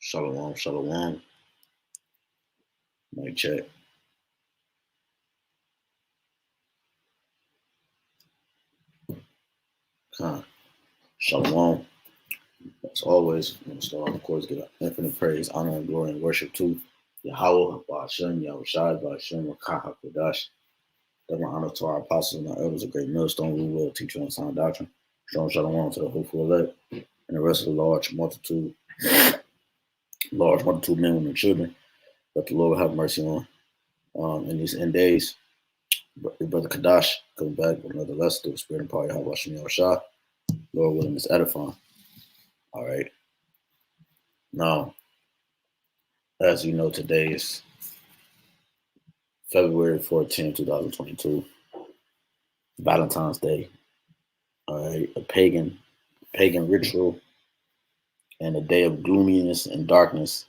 Shalom, shalom. Mic check. Huh. Shalom. As always, I'm going to start off, of course, give infinite praise, honor, and glory, and worship to YAHAWAH, BAHASHAM, YAHWASHI, BAHASHAM, HAQADASH. Double honor to our apostles and our elders, a great millstone, we will teach you on sound doctrine. Shalom, shalom to the hopeful elect and the rest of the large multitude men, women, and children that the Lord will have mercy on in these end days. Brother Kadash comes back with another lesson through the spirit and power of Rawchaa. Lord willing, is edifying. All right. Now, as you know, today is February 14, 2022, Valentine's Day. All right. A pagan ritual and a day of gloominess and darkness.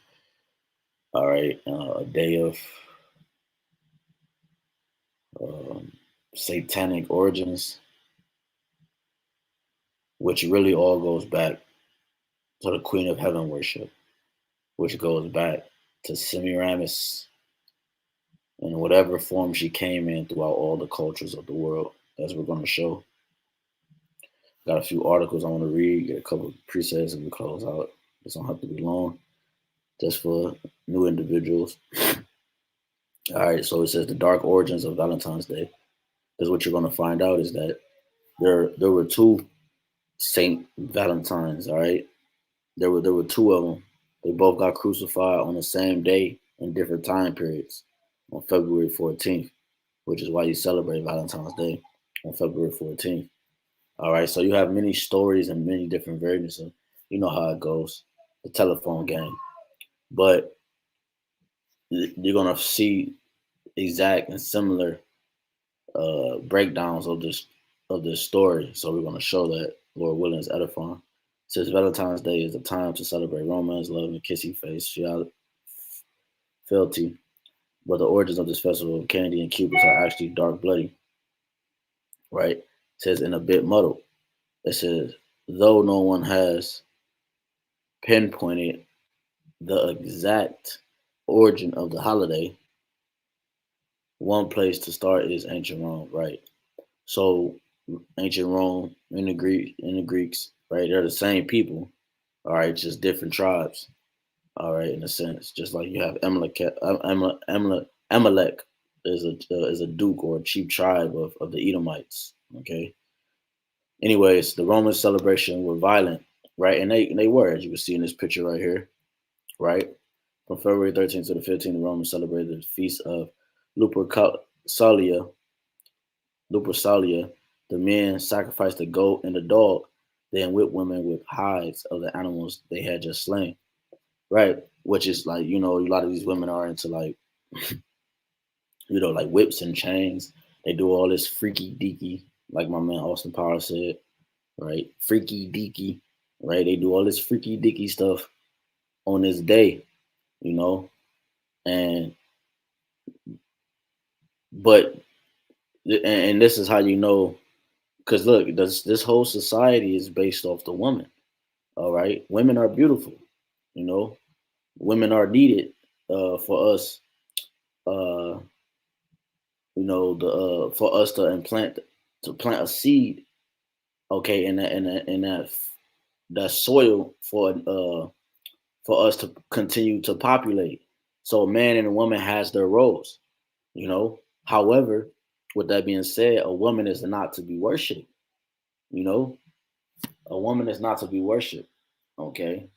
All right. A day of satanic origins, which really all goes back to the Queen of Heaven worship, which goes back to Semiramis in whatever form she came in throughout all the cultures of the world, as we're going to show. Got a few articles I want to read, get a couple of presets, and we close out. This don't have to be long, just for new individuals. All right, so it says the dark origins of Valentine's Day. Because what you're going to find out is that there were two Saint Valentines. All right, there were two of them. They both got crucified on the same day in different time periods on February 14th, which is why you celebrate Valentine's Day on February 14th. All right, so you have many stories and many different versions of, you know how it goes, the telephone game. But you're gonna see exact and similar breakdowns of this story. So we're gonna show that, Lord willing, is edifying. It says Valentine's Day is a time to celebrate romance, love, and kissy face, fealty. But the origins of this festival of candy and cupids are actually dark, bloody. Right? It says in a bit muddled. It says, though no one has pinpointed the exact origin of the holiday, one place to start is ancient Rome, right? So ancient Rome in the Greeks, right? They're the same people, all right, just different tribes, all right, in a sense. Just like you have Amalek is a duke or a chief tribe of the Edomites, okay. Anyways, the Roman celebration were violent, right? And they were, as you can see in this picture right here, right? From February 13th to the 15th, the Romans celebrated the feast of Lupercalia. The men sacrificed the goat and the dog, then whipped women with hides of the animals they had just slain, right? Which is like, a lot of these women are into like, like whips and chains. They do all this freaky deaky, like my man Austin Power said, right? Freaky deaky, right? They do all this freaky deaky stuff on this day, and but and this is how you know, because look, this whole society is based off the woman. All right, women are beautiful, women are needed for us, uh, for us to plant a seed, okay, in that soil for us to continue to populate. So a man and a woman has their roles, However, with that being said, a woman is not to be worshipped. A woman is not to be worshipped. Okay,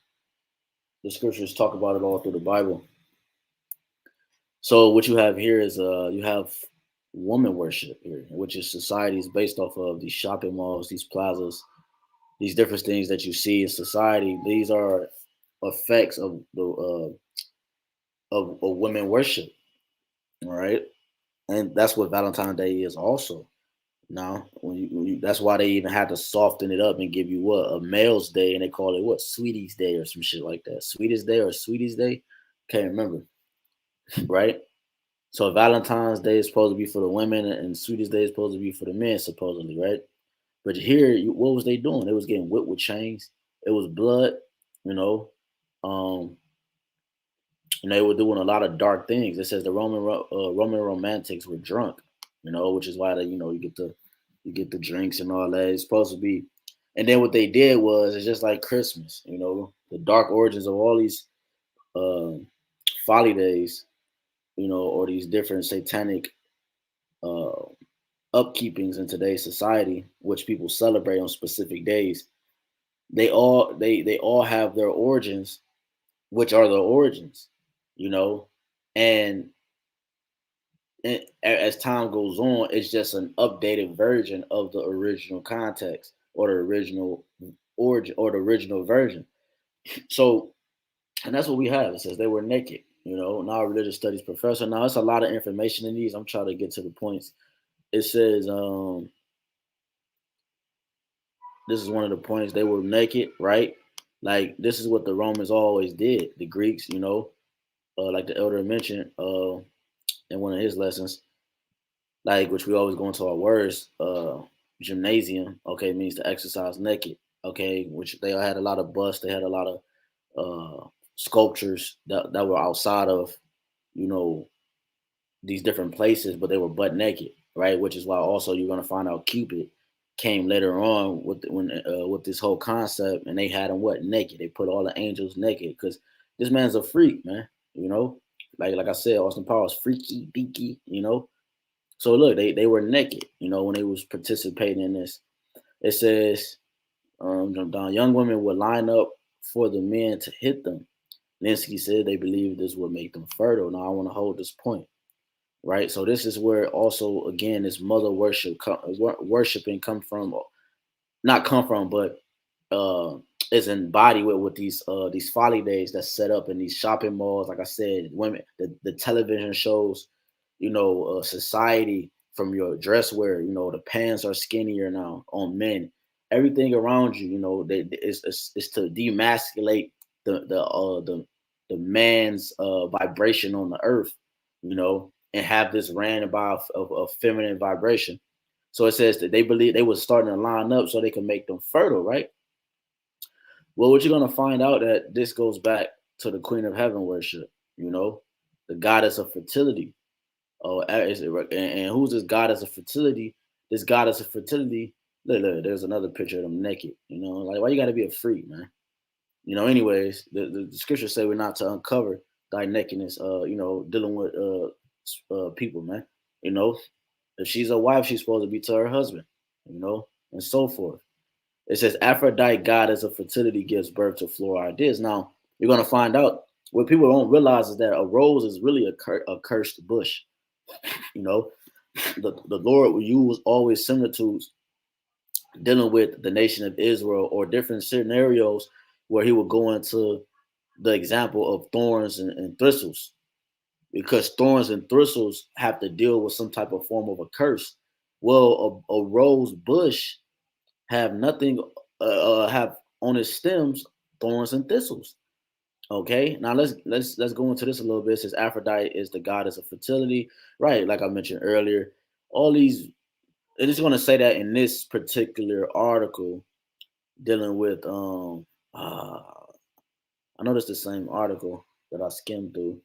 the scriptures talk about it all through the Bible. So what you have here is you have woman worship here, which is society is based off of these shopping malls, these plazas, these different things that you see in society. These are effects of the of women worship. All right, and that's what Valentine's Day is also. Now, that's why they even had to soften it up and give you a male's day, and they call it Sweetie's Day or some shit like that. Sweetest Day or Sweetie's Day, can't remember, right? So Valentine's Day is supposed to be for the women, and Sweetest Day is supposed to be for the men, supposedly, right? But here, what was they doing? They was getting whipped with chains. It was blood, you know. Um, and they were doing a lot of dark things. It says the Roman romantics were drunk, which is why you get the drinks and all that. It's supposed to be, and then what they did was it's just like Christmas, the dark origins of all these uh, folly days, or these different satanic uh, upkeepings in today's society, which people celebrate on specific days. They all have their origins, which are the origins, you know, and, as time goes on, it's just an updated version of the original context or the original origin or the original version. So, and that's what we have. It says they were naked, now a religious studies professor. Now it's a lot of information in these. I'm trying to get to the points. It says, this is one of the points. They were naked, right? Like this is what the Romans always did. The Greeks, like the elder mentioned in one of his lessons, like which we always go into our words. Gymnasium, okay, means to exercise naked. Okay, which they had a lot of busts. They had a lot of sculptures that were outside of, you know, these different places, but they were butt naked, right? Which is why also you're gonna find out Cupid came later on with this whole concept, and they had him what naked. They put all the angels naked because this man's a freak, man. Like I said, Austin Powers freaky, beaky, So look, they were naked, when they was participating in this. It says, young women would line up for the men to hit them. Linsky said they believed this would make them fertile. Now I want to hold this point, right? So this is where also again this mother worshiping come from, not come from, but uh, is embodied with these folly days that's set up in these shopping malls. Like I said, women, the television shows, society from your dress wear. The pants are skinnier now on men. Everything around you, is to demasculate the man's vibration on the earth, and have this ran about of feminine vibration. So it says that they believe they were starting to line up so they can make them fertile, right? Well, what you're gonna find out that this goes back to the Queen of Heaven worship, the goddess of fertility. Oh, and who's this goddess of fertility? This goddess of fertility. Look, there's another picture of them naked. Like why you got to be a freak, man? Anyways, the scriptures say we're not to uncover thy nakedness. Dealing with people, man. If she's a wife, she's supposed to be to her husband. And so forth. It says Aphrodite, goddess of fertility, gives birth to floral ideas. Now you're gonna find out what people don't realize is that a rose is really a cursed bush. The Lord will use always similitudes dealing with the nation of Israel or different scenarios where he will go into the example of thorns and thistles, because thorns and thistles have to deal with some type of form of a curse. Well, a rose bush have nothing, have on its stems thorns and thistles. Okay, now let's go into this a little bit. It says Aphrodite is the goddess of fertility, right? Like I mentioned earlier, all these. It is going to say that in this particular article dealing with I noticed the same article that I skimmed through.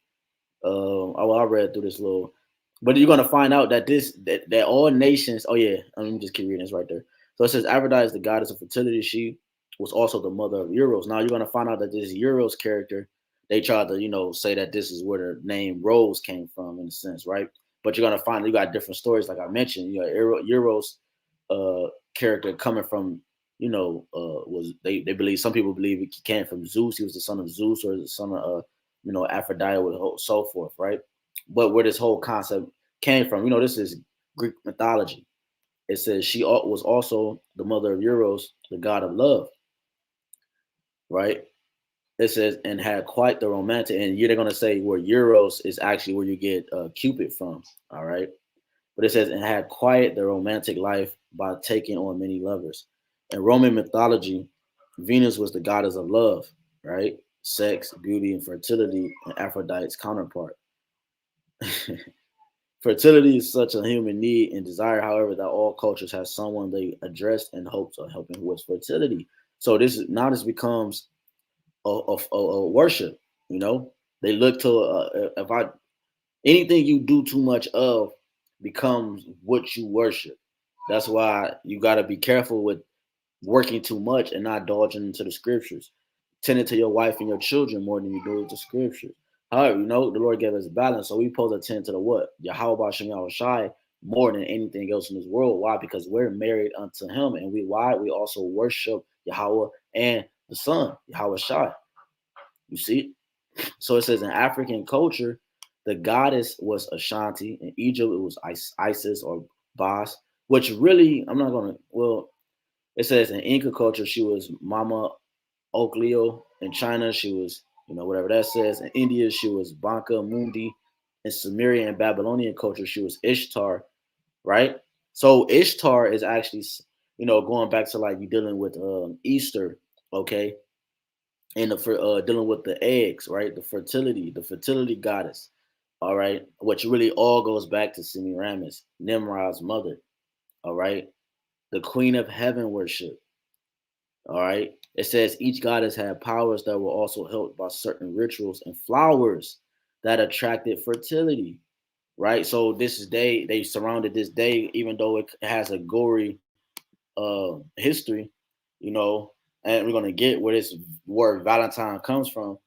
I read through this little, but you're gonna find out that that all nations. Oh yeah, let me just keep reading this right there. So it says Aphrodite is the goddess of fertility. She was also the mother of Eros. Now you're gonna find out that this Eros character, they tried to say that this is where the name Rose came from in a sense, right? But you're gonna find you got different stories, like I mentioned. Eros character coming from was they believe, some people believe he came from Zeus. He was the son of Zeus or the son of Aphrodite with so forth, right? But where this whole concept came from, this is Greek mythology. It says she was also the mother of Eros, the god of love, right? It says and had quite the romantic, and they're gonna say where Eros is actually where you get Cupid from, all right? But it says and had quiet the romantic life by taking on many lovers. In Roman mythology, Venus was the goddess of love, right? Sex, beauty, and fertility, and Aphrodite's counterpart. Fertility is such a human need and desire, however, that all cultures have someone they address in hopes of helping with fertility. So this becomes a worship, They look to if I anything you do too much of becomes what you worship. That's why you got to be careful with working too much and not dodging into the scriptures. Tending to your wife and your children more than you do with the scriptures. However, the Lord gave us balance, so we supposed to tend to the what? YAHWASHI more than anything else in this world. Why? Because we're married unto Him, and we also worship Yahweh and the Son, YAHWASHI. You see? So it says in African culture, the goddess was Ashanti. In Egypt, it was Isis or Bas, which really, I'm not going to, well, it says in Inca culture, she was Mama Okleo. In China, she was, whatever that says. In India, she was Banka Mundi. In Sumerian and Babylonian culture, she was Ishtar, right? So Ishtar is actually, going back to like you dealing with Easter, okay? And dealing with the eggs, right? The fertility goddess, all right? Which really all goes back to Semiramis, Nimrod's mother, all right? The queen of heaven worship, all right? It says each goddess had powers that were also helped by certain rituals and flowers that attracted fertility, right? So they surrounded this day, even though it has a gory history, you know, and we're gonna get where this word Valentine comes from.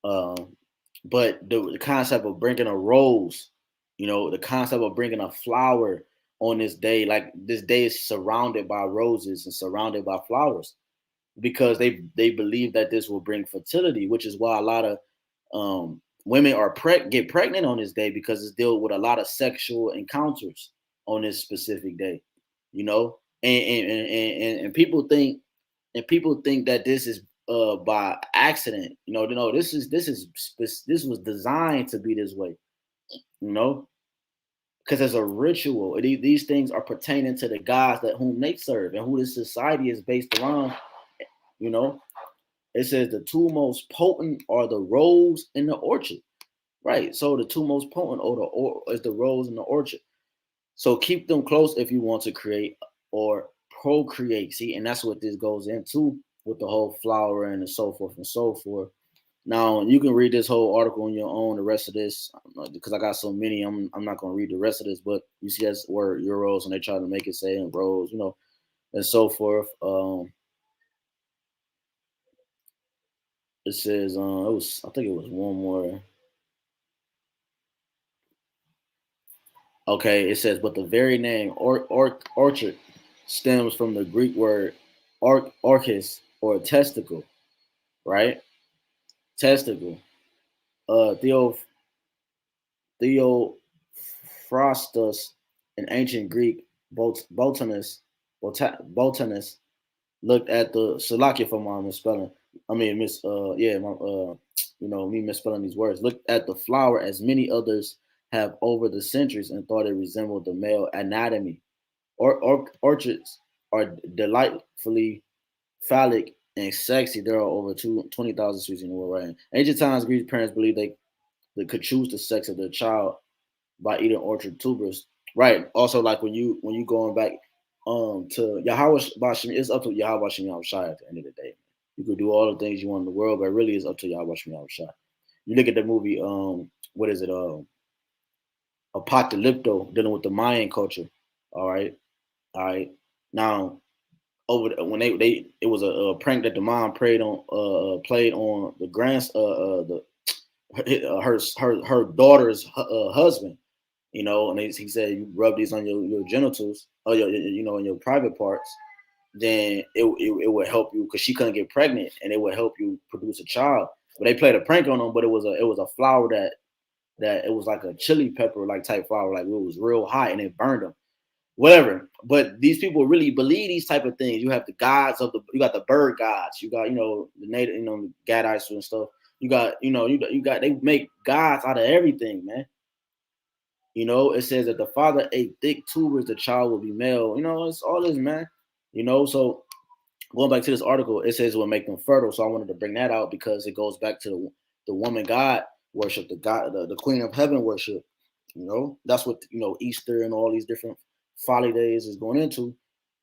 Um, but the concept of bringing a rose, the concept of bringing a flower on this day, like this day is surrounded by roses and surrounded by flowers because they believe that this will bring fertility, which is why a lot of women get pregnant on this day because it's dealt with a lot of sexual encounters on this specific day, and people think that this is by accident. No, this was designed to be this way, you know, because as a ritual. These things are pertaining to the gods that whom they serve and who this society is based around. You know, it says the two most potent are the rose and the orchard. Right. So the two most potent is the rose and the orchard. So keep them close if you want to create or procreate. See, and that's what this goes into with the whole flower and so forth and so forth. Now you can read this whole article on your own. The rest of this, because I got so many, I'm not going to read the rest of this. But you see, that's word euros, and they try to make it say in rows, and so forth. It says I think it was one more. Okay, it says, but the very name orchard stems from the Greek word orchis or testicle, right? Testicle. Theo Theophrastus, an ancient Greek botanist, looked at the Salakia for my misspelling. I mean, me misspelling these words. Looked at the flower as many others have over the centuries and thought it resembled the male anatomy. Orchids are delightfully phallic and sexy. There are over 20,000 species in the world. Right? In ancient times, Greek parents believed they could choose the sex of their child by eating orchard tubers. Right. Also, like when you going back to Yahweh Bashim, it's up to Yahweh Bashim Yahushai at the end of the day. You could do all the things you want in the world, but really it's up to Yahweh Bashim Yahushai. You look at the movie, what is it? Apocalypto, dealing with the Mayan culture. All right. All right. Now, when it was a prank that the mom played on the her daughter's husband, and he said you rub these on your genitals or in your private parts, then it would help you because she couldn't get pregnant and it would help you produce a child. But they played a prank on him, but it was a flower that it was like a chili pepper like type flower, like it was real hot and it burned him. Whatever. But these people really believe these type of things. You have the gods you got the bird gods. You got, the native, Gadites and stuff. You got, they make gods out of everything, man. It says that the father ate thick tubers, the child will be male. It's all this, man. So going back to this article, it says it will make them fertile. So I wanted to bring that out because it goes back to the woman God worship, the queen of heaven worship. That's what Easter and all these different folly days is going into,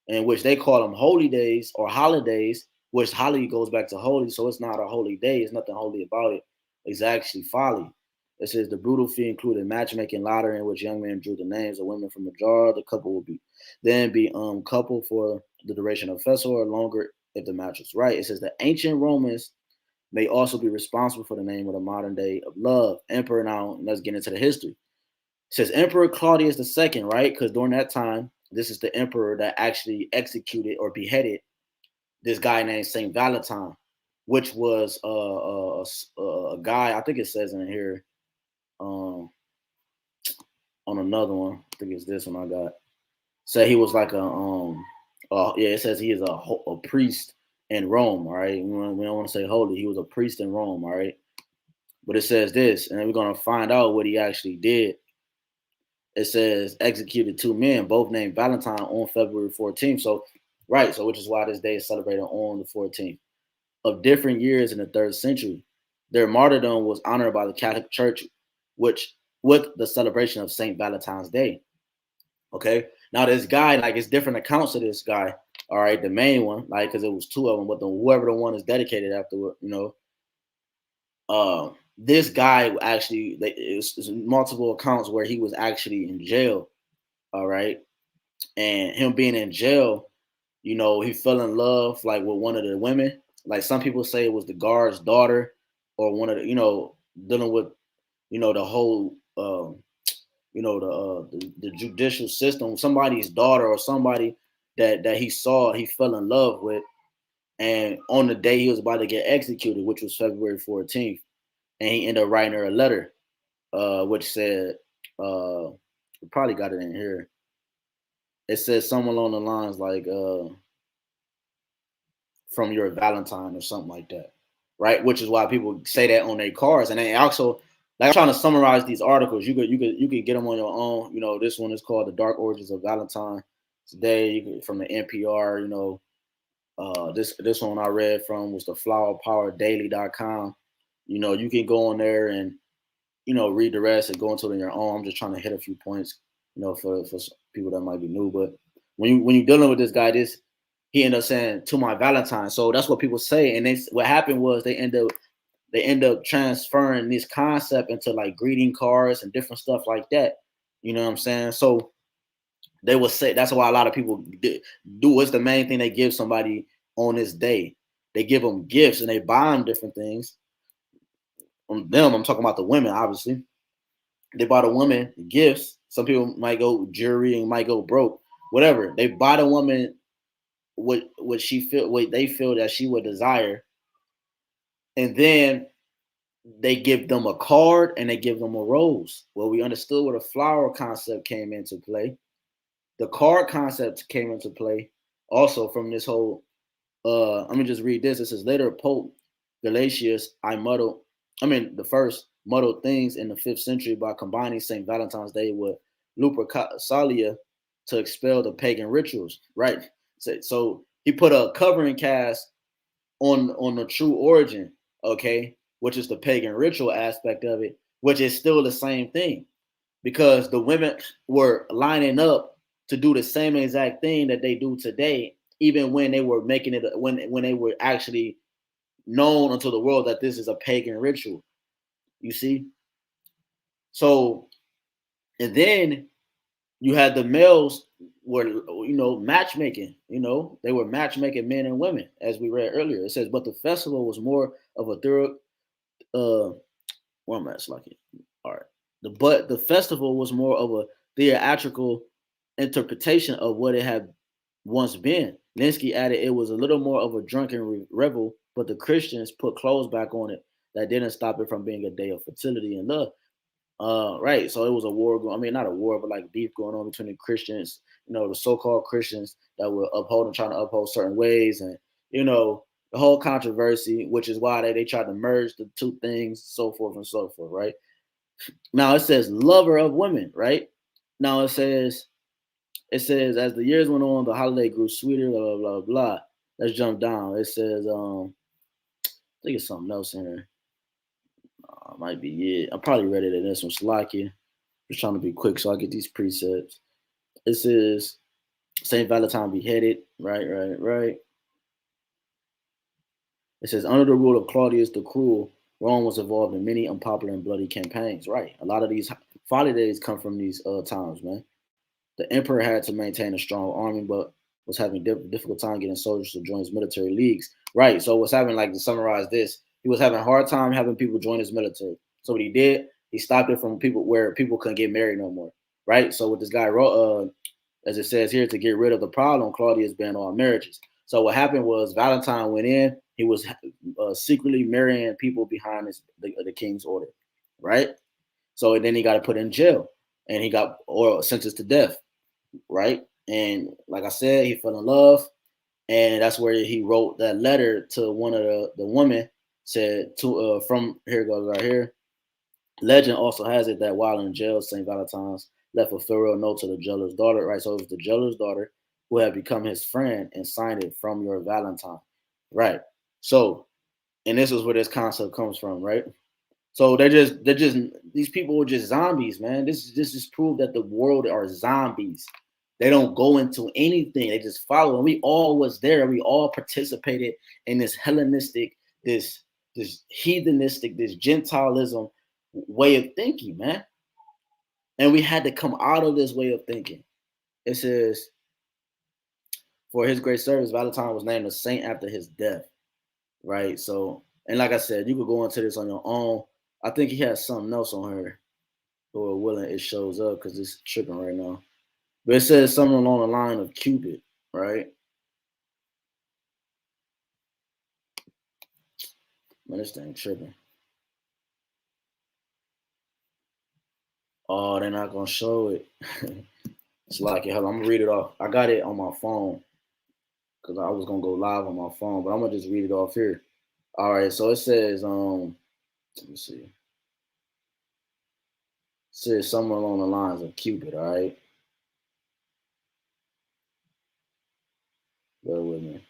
in which they call them holy days or holidays, which holy goes back to holy, so it's not a holy day, it's nothing holy about it. is actually folly. It says the brutal fee included matchmaking lottery in which young men drew the names of women from a jar. The couple would be coupled for the duration of the festival or longer if the match was right. It says the ancient Romans may also be responsible for the name of the modern day of love. Emperor, now let's get into the history. It says Emperor Claudius II, right? Because during that time, this is the emperor that actually executed or beheaded this guy named Saint Valentine, which was a guy. I think it says in here um, on another one. I think it's this one I got. Say he was like yeah, it says he is a priest in Rome. All right, we don't want to say holy. He was a priest in Rome. All right, but it says this, and then we're gonna find out what he actually did. It says executed two men, both named Valentine, on February 14th. So, right, so which is why this day is celebrated on the 14th of different years in the 3rd century. Their martyrdom was honored by the Catholic Church, which with the celebration of Saint Valentine's Day. Okay, now this guy, like, it's different accounts of this guy. All right, the main one, like, because it was two of them, but whoever the one is dedicated afterward, this guy actually, it's multiple accounts where he was actually in jail. All right, and him being in jail, he fell in love like with one of the women. Like some people say it was the guard's daughter, or one of the, dealing with, the whole, the judicial system, somebody's daughter or somebody that he fell in love with. And on the day he was about to get executed, which was February 14th, and he ended up writing her a letter, which said, we probably got it in here. It says something along the lines like, from your Valentine or something like that, right? Which is why people say that on their cars. And they also, like, I'm trying to summarize these articles. You could get them on your own. This one is called "The Dark Origins of Valentine." Today, from the NPR. This one I read from was the flowerpowerdaily.com. You can go on there and read the rest and go into it on your own. I'm just trying to hit a few points, for people that might be new. But when you're dealing with this guy, he ended up saying to my Valentine. So that's what people say. And what happened was they end up transferring this concept into like greeting cards and different stuff like that. You know what I'm saying? So they will say that's why a lot of people do. What's the main thing they give somebody on this day? They give them gifts and they buy them different things. On them, I'm talking about the women, obviously. They buy the woman gifts. Some people might go jewelry and might go broke, whatever. They buy the woman what they feel that she would desire, and then they give them a card and they give them a rose. Well, we understood where the flower concept came into play. The card concept came into play also from this whole. Let me just read this. It says later Pope Galatius the first muddled things in the 5th century by combining St. Valentine's Day with Lupercalia to expel the pagan rituals. Right. So he put a covering cast on the true origin, okay, which is the pagan ritual aspect of it, which is still the same thing, because the women were lining up to do the same exact thing that they do today, even when they were making it, when they were actually known unto the world that this is a pagan ritual. You see? So, and then you had the males were, matchmaking. They were matchmaking men and women, as we read earlier. It says, but the festival was more of a thorough. One match like it. All right. But the festival was more of a theatrical interpretation of what it had once been. Linsky added it was a little more of a drunken revel, but the Christians put clothes back on it that didn't stop it from being a day of fertility and love. Right. So it was a war going. I mean, not a war, but like beef going on between the Christians, the so-called Christians that were trying to uphold certain ways, and the whole controversy, which is why they tried to merge the two things, so forth and so forth. Right. Now it says lover of women. Right. Now it says as the years went on, the holiday grew sweeter. Blah blah blah blah. Let's jump down. It says I think it's something else in here. Might be it. I probably read it in this one. Slovakia. Just trying to be quick so I get these precepts. It says Saint Valentine beheaded. Right. It says under the rule of Claudius the Cruel, Rome was involved in many unpopular and bloody campaigns. Right. A lot of these holidays come from these times, man. The emperor had to maintain a strong army, but was having difficult time getting soldiers to join his military leagues. Right. So what's happening, like to summarize this, he was having a hard time having people join his military. So what he did, he stopped it from people where people couldn't get married no more. Right. So what this guy wrote, as it says here, to get rid of the problem, Claudius banned all marriages. So what happened was Valentine went in. He was secretly marrying people behind the king's order, right? So then he got put in jail, and he got or sentenced to death, right? And like I said, he fell in love, and that's where he wrote that letter to one of the women. Said to from here goes right here. Legend also has it that while in jail, St. Valentine's left a farewell note to the jailer's daughter, right? So it was the jailer's daughter who had become his friend and signed it from your Valentine, right? So, and this is where this concept comes from, right? So they're just these people are just zombies, man. This is proof that the world are zombies. They don't go into anything. They just follow. And we all was there. We all participated in this Hellenistic, this heathenistic, this Gentilism way of thinking, man. And we had to come out of this way of thinking. It says, for his great service, Valentine was named a saint after his death, right? So, and like I said, you could go into this on your own. I think he has something else on here. Lord willing, it shows up because it's tripping right now. But it says something along the line of Cupid, right? Man, this thing tripping. Oh, they're not gonna show it. It's like, hell, I'm gonna read it off. I got it on my phone because I was gonna go live on my phone, but I'm gonna just read it off here. All right, so it says, let me see. It says somewhere along the lines of Cupid, all right? Bear with me.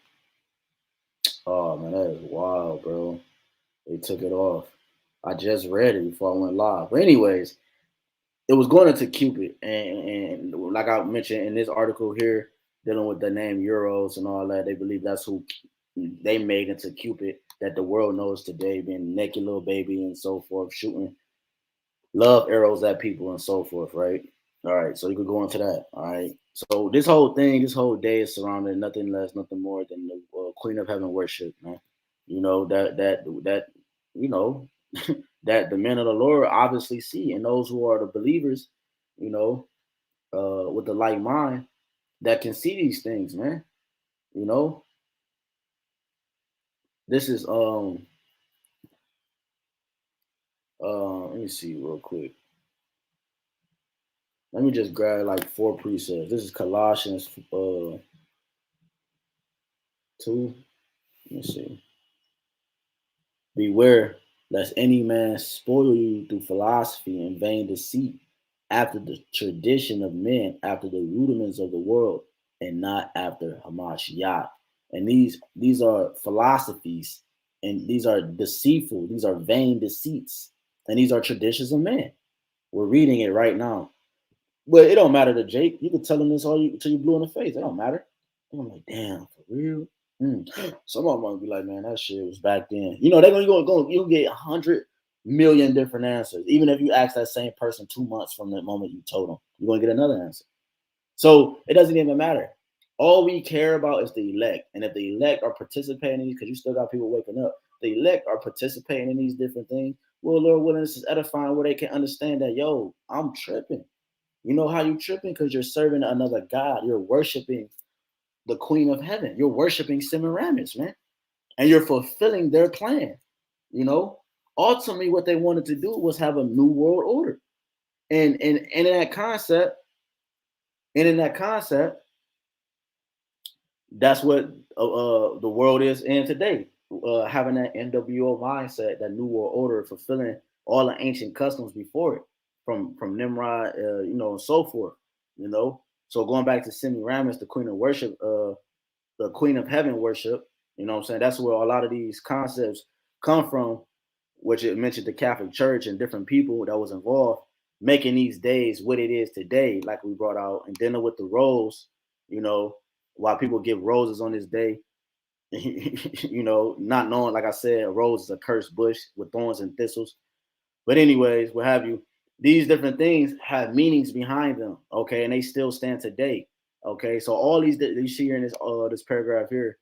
Oh man, that is wild, bro. They took it off. I just read it before I went live. But anyways, it was going into Cupid, and like I mentioned in this article here, dealing with the name Euros and all that, they believe that's who they made into Cupid that the world knows today, being naked little baby and so forth, shooting love arrows at people and so forth, right? All right, so you could go into that. All right, so this whole thing, this whole day is surrounded nothing less, nothing more than the Queen of Heaven worship, man. You know that you know that the men of the Lord obviously see, and those who are the believers, you know, with the like mind that can see these things, man. You know, this is let me see real quick. Let me just grab like 4 precepts. This is Colossians 2. Let me see. Beware lest any man spoil you through philosophy and vain deceit, after the tradition of men, after the rudiments of the world, and not after Hamashiach. And these are philosophies, and these are deceitful, these are vain deceits, and these are traditions of men. We're reading it right now. But it don't matter to Jake. You can tell him this all you until you blue in the face. It don't matter. And I'm like, damn, for real? Some of them gonna be like, man, that shit was back then. You know, they're gonna go you'll get 100 million different answers. Even if you ask that same person 2 months from the moment you told them, you're gonna get another answer. So it doesn't even matter. All we care about is the elect. And if the elect are participating, because you still got people waking up, the elect are participating in these different things. Well, Lord willing, this is edifying where they can understand that, yo, I'm tripping. You know how you tripping? Because you're serving another God. You're worshiping the Queen of Heaven. You're worshiping Semiramis, man. And you're fulfilling their plan. You know, ultimately what they wanted to do was have a new world order. And in that concept, that's what the world is in today. Having that NWO mindset, that new world order, fulfilling all the ancient customs before it, from Nimrod, you know, and so forth. You know, so going back to Semiramis, the Queen of Worship, the Queen of Heaven worship. You know what I'm saying? That's where a lot of these concepts come from, which it mentioned the Catholic Church and different people that was involved making these days what it is today, like we brought out, and dealing with the rose, you know, why people give roses on this day. You know, not knowing, like I said, a rose is a cursed bush with thorns and thistles. But anyways, what have you? These different things have meanings behind them, okay, and they still stand today, okay. So all these that you see here in this paragraph here,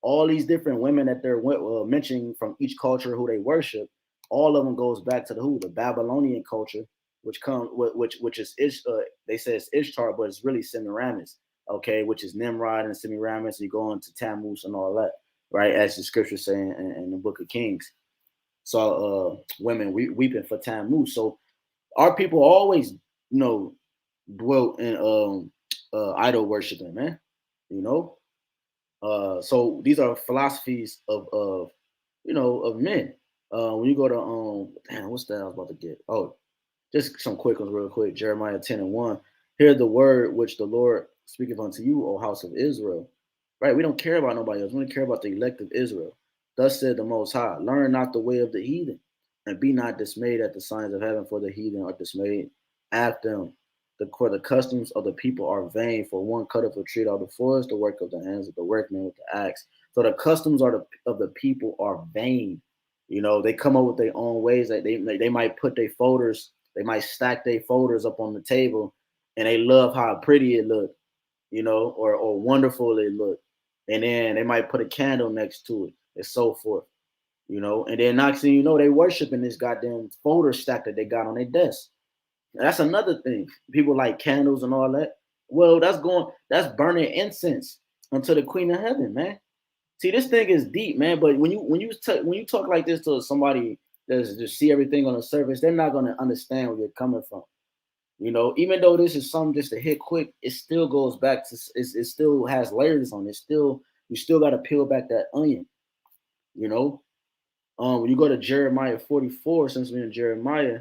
all these different women that they're mentioning from each culture who they worship, all of them goes back to the Babylonian culture, which is they say it's Ishtar, but it's really Semiramis, okay, which is Nimrod and Semiramis. You go into Tammuz and all that, right, as the scriptures say in the Book of Kings. So women weeping for Tammuz. So our people always, dwelt in idol worshiping, man. You know, so these are philosophies of men. When you go to damn, what's that I was about to get? Oh, just some quick ones, real quick. Jeremiah 10:1. Hear the word which the Lord speaketh unto you, O house of Israel. Right? We don't care about nobody else. We don't care about the elect of Israel. Thus said the Most High, learn not the way of the heathen, and be not dismayed at the signs of heaven, for the heathen are dismayed at them. For the customs of the people are vain, for one cutteth a tree out of the forest, the work of the hands of the workman with the axe. So the customs of the people are vain. You know, they come up with their own ways. That they might put their folders, they might stack their folders up on the table, and they love how pretty it looked, or wonderful it looked. And then they might put a candle next to it, and so forth, And then next thing you know, they worshiping this goddamn folder stack that they got on their desk. And that's another thing. People like candles and all that. Well, that's burning incense unto the Queen of Heaven, man. See, this thing is deep, man. But when you talk like this to somebody that's just see everything on the surface, they're not gonna understand where you're coming from. Even though this is something just to hit quick, it still goes back to it still has layers on it. You still got to peel back that onion. You know, when you go to Jeremiah 44, since we're in Jeremiah,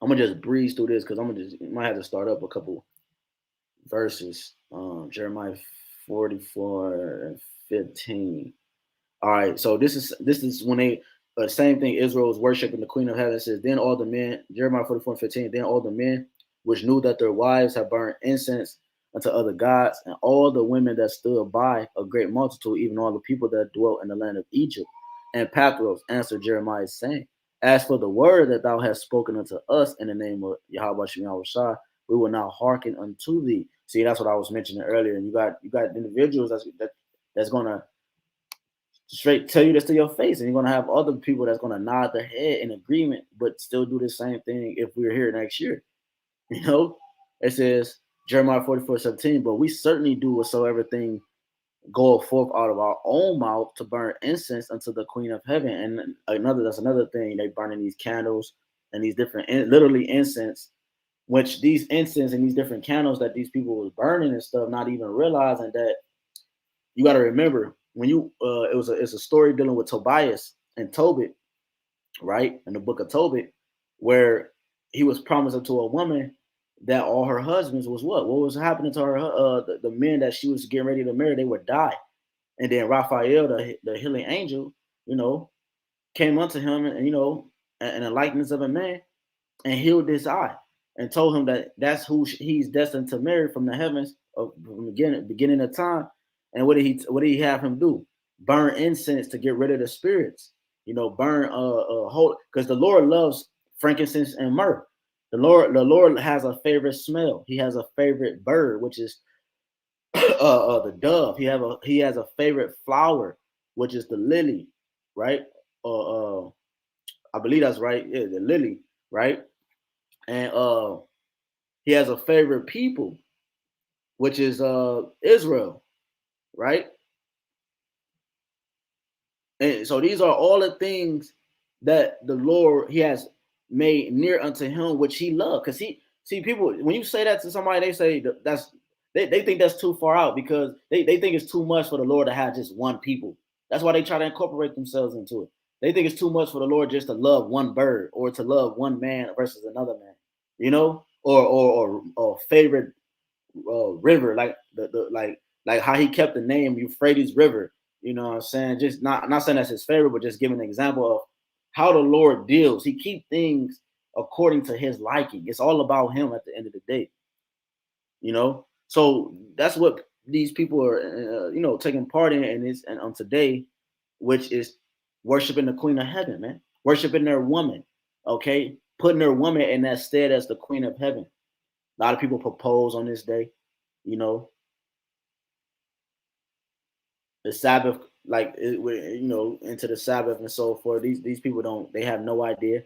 I'm gonna just breeze through this because might have to start up a couple verses. Jeremiah 44:15. All right, so this is when they same thing. Israel was worshiping the Queen of Heaven. It says, then all the men, Jeremiah 44:15. Then all the men which knew that their wives had burned incense unto other gods, and all the women that stood by, a great multitude, even all the people that dwelt in the land of Egypt and Pathros, answered Jeremiah, saying, as for the word that thou hast spoken unto us in the name of YAHWASHI, we will not hearken unto thee. See, that's what I was mentioning earlier. And you got individuals that's gonna straight tell you this to your face, and you're gonna have other people that's gonna nod their head in agreement, but still do the same thing if we're here next year. It says Jeremiah 44:17, but we certainly do whatsoever thing goeth forth out of our own mouth to burn incense unto the Queen of Heaven. And that's another thing, they burning these candles and these different literally incense, which these incense and these different candles that these people was burning and stuff, not even realizing that you got to remember when it's a story dealing with Tobias and Tobit, right, in the book of Tobit, where he was promised to a woman that all her husbands was what was happening to her, the men that she was getting ready to marry, they would die. And then Raphael, the healing angel, came unto him, and in the likeness of a man, and healed his eye, and told him that that's who he's destined to marry from the heavens from the beginning of time. And what did he have him do? Burn incense to get rid of the spirits. Burn whole, because the Lord loves frankincense and myrrh. The Lord has a favorite smell. He has a favorite bird, which is the dove. He has a favorite flower, which is the lily, right? I believe that's right. Yeah, the lily, right? And he has a favorite people, which is Israel, right? And so these are all the things that the Lord he has made near unto him, which he loved. Because see people, when you say that to somebody, they say they think that's too far out, because they think it's too much for the Lord to have just one people. That's why they try to incorporate themselves into it. They think it's too much for the Lord just to love one bird or to love one man versus another man, or favorite river, like like how he kept the name Euphrates River. You know what I'm saying? Just not saying that's his favorite, but just giving an example of how the Lord deals. He keep things according to his liking. It's all about him at the end of the day. So that's what these people are, taking part in, and this and on today, which is worshiping the Queen of Heaven, man, worshiping their woman, okay, putting their woman in that stead as the Queen of Heaven. A lot of people propose on this day, you know, the Sabbath, like into the Sabbath and so forth. These people don't, they have no idea,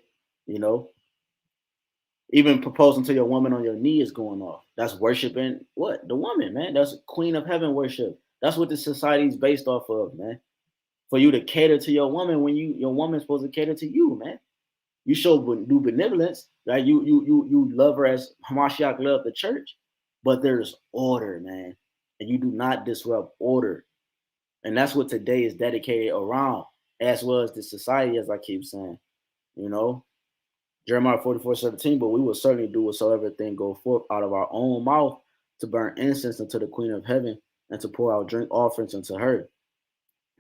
you know. Even proposing to your woman on your knee is going off. That's worshiping what? The woman, man. That's Queen of Heaven worship. That's what this society is based off of, man. For you to cater to your woman when your woman's supposed to cater to you, man. You show do benevolence, right? You love her as Hamashiach loved the church, but there's order, man, and you do not disrupt order, and that's what today is dedicated around, as well as the society, as I keep saying, you know. Jeremiah 44:17, but we will certainly do whatsoever thing go forth out of our own mouth to burn incense unto the Queen of Heaven and to pour out drink offerings unto her.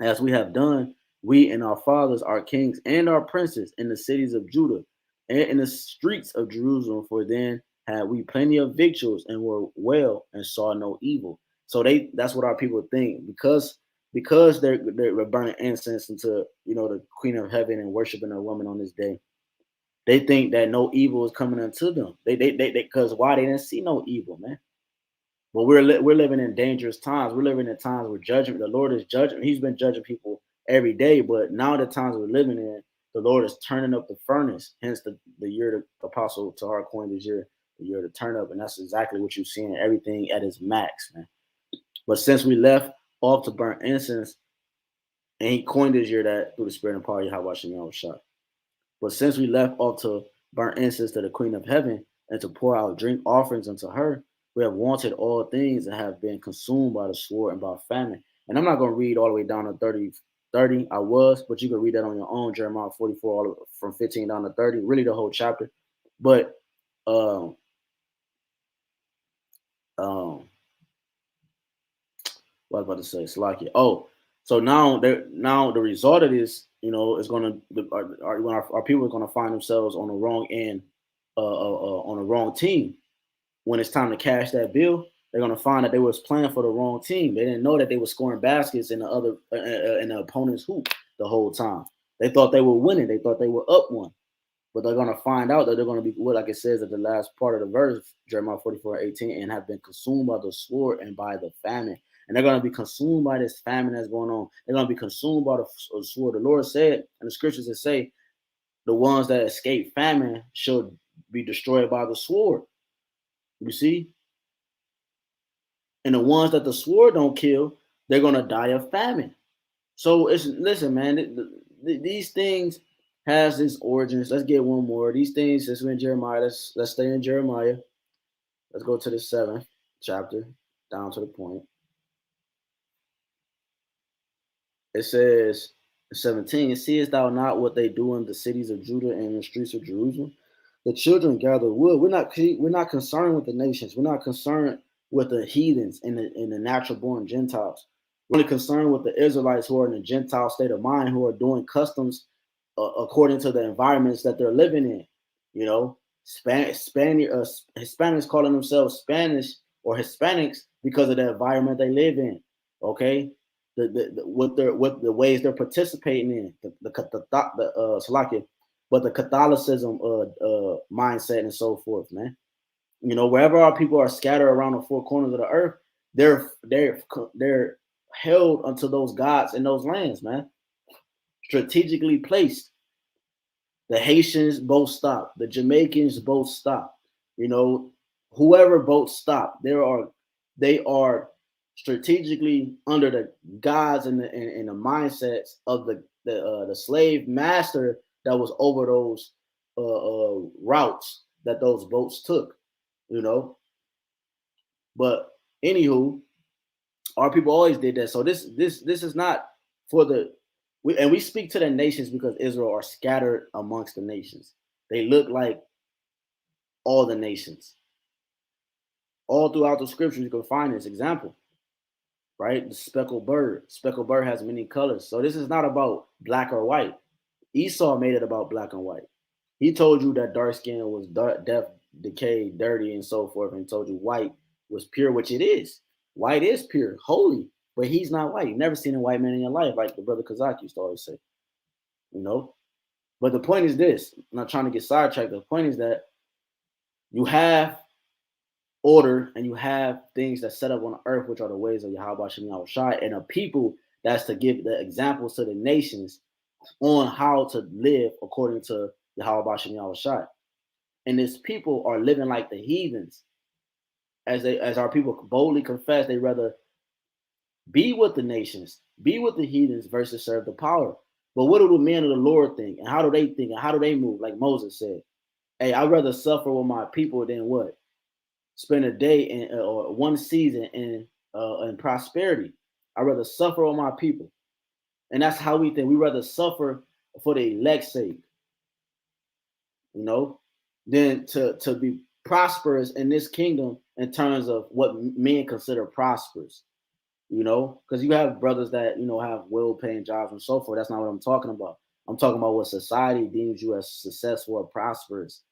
As we have done, we and our fathers, our kings, and our princes in the cities of Judah and in the streets of Jerusalem, for then had we plenty of victuals and were well and saw no evil. So that's what our people think, because they're burning incense into the Queen of Heaven and worshiping a woman on this day. They think that no evil is coming unto them. They because why? They didn't see no evil, man. But we're living in dangerous times. We're living in times where judgment, the Lord is judging. He's been judging people every day, but now the times we're living in, the Lord is turning up the furnace. Hence the year the Apostle Tahar coined this year, the year to turn up, and that's exactly what you're seeing. Everything at its max, man. But since we left off to burn incense, and he coined this year that through the Spirit and power, YAHAWASHI. But since we left off to burn incense to the Queen of Heaven and to pour out drink offerings unto her, we have wanted all things and have been consumed by the sword and by famine. And I'm not going to read all the way down to 30. I was, but you can read that on your own, Jeremiah 44, all from 15 down to 30, really the whole chapter. But um, what I was about to say, Salakia. Oh, so now the result of this, is going to our people are going to find themselves on the wrong end, on the wrong team. When it's time to cash that bill, they're going to find that they was playing for the wrong team. They didn't know that they were scoring baskets in the opponent's hoop the whole time. They thought they were winning. They thought they were up one. But they're going to find out that they're going to be, like it says at the last part of the verse, Jeremiah 44:18, and have been consumed by the sword and by the famine. And they're going to be consumed by this famine that's going on. They're going to be consumed by the sword. The Lord said, and the scriptures that say, the ones that escape famine should be destroyed by the sword. You see? And the ones that the sword don't kill, they're going to die of famine. So listen, man, these things has its origins. Let's get one more. These things, since we're in Jeremiah, let's stay in Jeremiah. Let's go to the 7th chapter, down to the point. It says 17, seest thou not what they do in the cities of Judah and in the streets of Jerusalem? The children gather wood. We're not concerned with the nations. We're not concerned with the heathens and the natural born Gentiles. We're only concerned with the Israelites who are in the Gentile state of mind, who are doing customs according to the environments that they're living in. Hispanics calling themselves Spanish or Hispanics because of the environment they live in. Okay, what the ways they're participating in the Salakia, but the Catholicism mindset and so forth, man. Wherever our people are scattered around the four corners of the earth, they're held unto those gods in those lands, man. Strategically placed. The Haitians both stop. The Jamaicans both stop. Whoever both stop, they are strategically under the gods and the mindsets of the slave master that was over those routes that those boats took. But anywho, our people always did that. So this is not for we speak to the nations because Israel are scattered amongst the nations. They look like all the nations. All throughout the scriptures, you can find this example, right? The speckled bird. Speckled bird has many colors. So this is not about black or white. Esau made it about black and white. He told you that dark skin was death, decay, dirty, and so forth, and told you white was pure, which it is. White is pure, holy, but he's not white. You've never seen a white man in your life, like the brother Kazak used to always say, you know. But the point is this: I'm not trying to get sidetracked. The point is that you have order and you have things that set up on the earth, which are the ways of Yahweh Shem Yahushai, and a people that's to give the examples to the nations on how to live according to Yahweh Shem Yahushai. And these people are living like the heathens, as our people boldly confess, they rather be with the nations, be with the heathens versus serve the power. But what do the men of the Lord think? And how do they think? And how do they move? Like Moses said, hey, I'd rather suffer with my people than what? Spend a day in or one season in prosperity. I'd rather suffer with my people. And that's how we think. We rather suffer for the elect's sake, you know, than to be prosperous in this kingdom in terms of what men consider prosperous. You know, because you have brothers that, you know, have well-paying jobs and so forth. That's not what I'm talking about. I'm talking about what society deems you as successful or prosperous,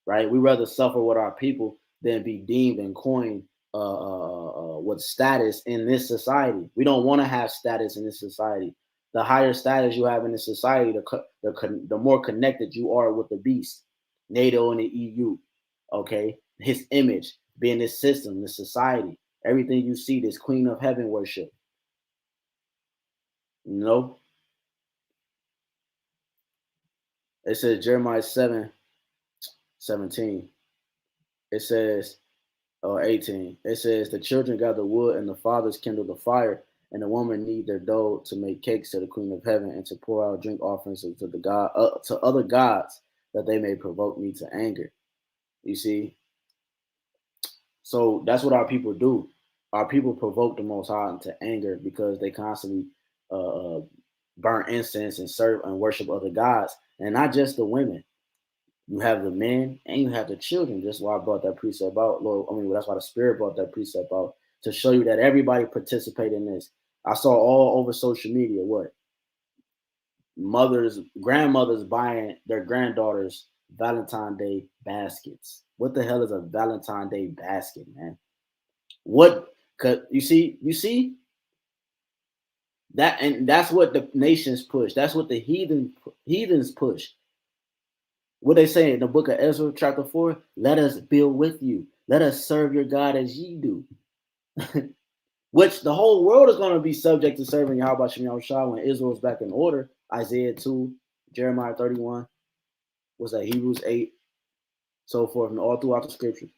right? We rather suffer with our people than be deemed and coined with status in this society. We don't want to have status in this society. The higher status you have in this society, the more connected you are with the beast, NATO and the EU, okay? His image, being this system, this society. Everything you see, this Queen of Heaven worship, you know. It says Jeremiah 7:17. It says, or 18. It says, the children gather wood and the fathers kindle the fire, and the woman knead their dough to make cakes to the Queen of Heaven and to pour out drink offerings to the God to other gods, that they may provoke me to anger. You see, so that's what our people do. Our people provoke the Most High into anger because they constantly burn incense and serve and worship other gods, and not just the women. You have the men and you have the children. That's why I brought that precept out, Lord. I mean, that's why the Spirit brought that precept out, to show you that everybody participate in this. I saw all over social media what grandmothers buying their granddaughters Valentine Day baskets. What the hell is a Valentine Day basket, man? What? Cause you see that, and that's what the nations push. That's what the heathens push. What they say in the book of Ezra, chapter 4, let us build with you. Let us serve your God as ye do. Which the whole world is going to be subject to serving Yahweh Shem Yahushua when Israel is back in order. Isaiah 2, Jeremiah 31, was that Hebrews 8, so forth, and all throughout the scriptures.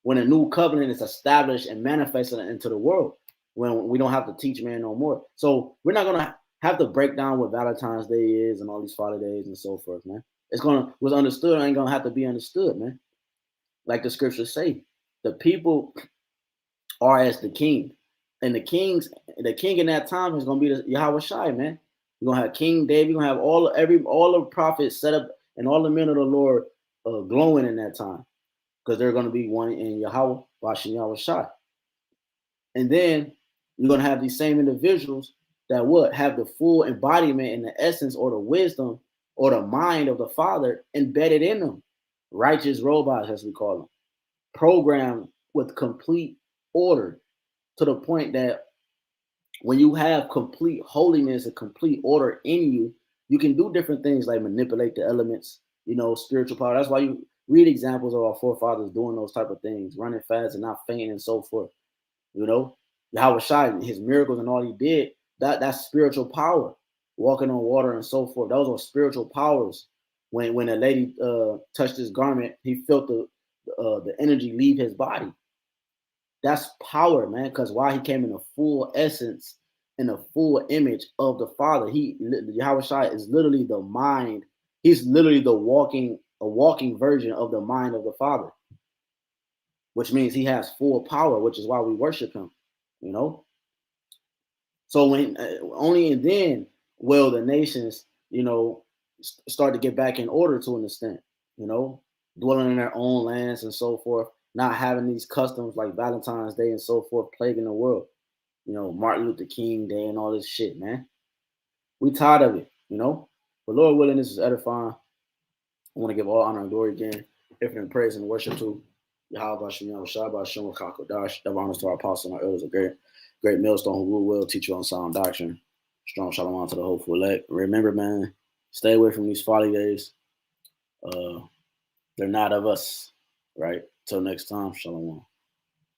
When a new covenant is established and manifested into the world, when we don't have to teach man no more. So we're not going to have to break down what Valentine's Day is and all these father days and so forth, man. It's gonna was understood, ain't gonna have to be understood, man. Like the scriptures say, the people are as the king, and the king in that time is gonna be the Yahawashi, man. You're gonna have King David, you're gonna have all the prophets set up, and all the men of the Lord glowing in that time, because they're gonna be one in Yahweh, Bashan Yahawashi. And then you're gonna have these same individuals that would have the full embodiment and the essence or the wisdom or the mind of the Father embedded in them. Righteous robots, as we call them, programmed with complete order, to the point that when you have complete holiness and complete order in you, you can do different things like manipulate the elements, you know, spiritual power. That's why you read examples of our forefathers doing those type of things, running fast and not fainting and so forth. You know, Yahawashi, his miracles and all he did, that's spiritual power, walking on water and so forth. Those are spiritual powers. When a lady touched his garment, he felt the energy leave his body. That's power, man. Because why? He came in a full essence, in a full image of the Father. Yahawashi is literally the mind. He's literally a walking version of the mind of the Father, which means he has full power, which is why we worship him, you know. So when only then will the nations, you know, start to get back in order to an extent, you know, dwelling in their own lands and so forth, not having these customs like Valentine's Day and so forth plaguing the world, you know, Martin Luther King Day and all this shit, man. We tired of it, you know. But Lord willing, this is edifying. I want to give all honor and glory again, infinite praise and worship to YAHAWASHI, BAHASHAM, HAQADASH. Double honors to our apostles and our elders, a great millstone who will teach you on sound doctrine. Strong shalom to the hopeful elect. Remember, man, stay away from these folly days. They're not of us, right? Till next time, shalom.